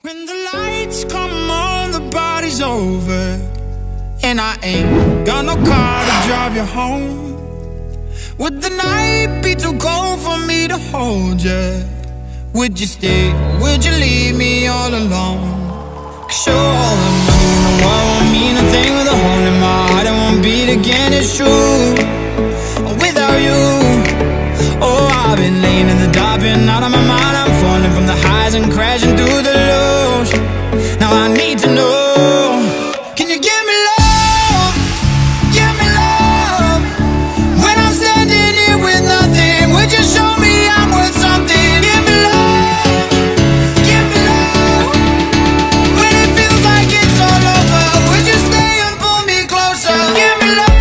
When the lights come on, the party's over, and I ain't got no car to drive you home. Would the night be too cold for me to hold you? Would you stay? Would you leave me all alone? 'Cause you're all the money in the world won't mean a thing with a hole in my heart. It won't beat again, it's true. Without you, oh, I've been laying in the dark, been out of my mind. I'm falling from the highs and crashing through the lows. Now I need to know, can you give me love? Give me love. When I'm standing here with nothing, would you show me I'm worth something? Give me love. Give me love. When it feels like it's all over, would you stay and pull me closer? Give me love.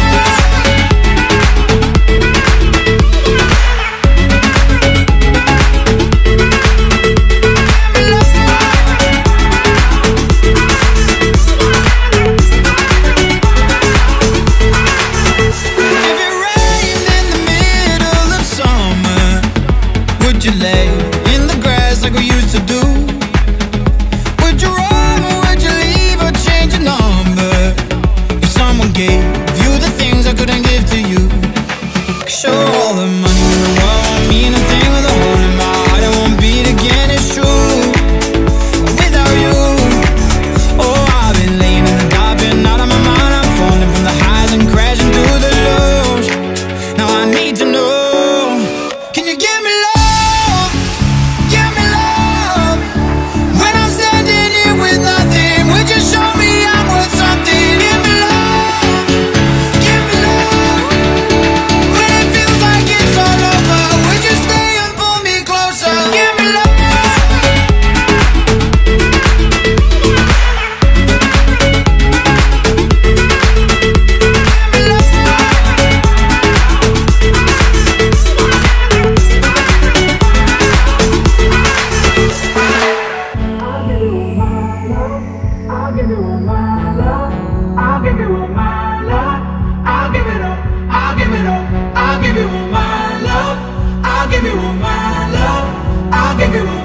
Would you lay in the grass like we used to do? Would you run or would you leave or change your number? If someone gave you the things I couldn't give to you. 'Cause you're all the money in the world won't mean a thing with a hole in my heart. It won't beat again, it's true. Without you, oh, I've been laying in the dark, been out of my mind. I'm falling from the highs and crashing through the lows. Now I need to know, can you give me love? I'll give you all my love.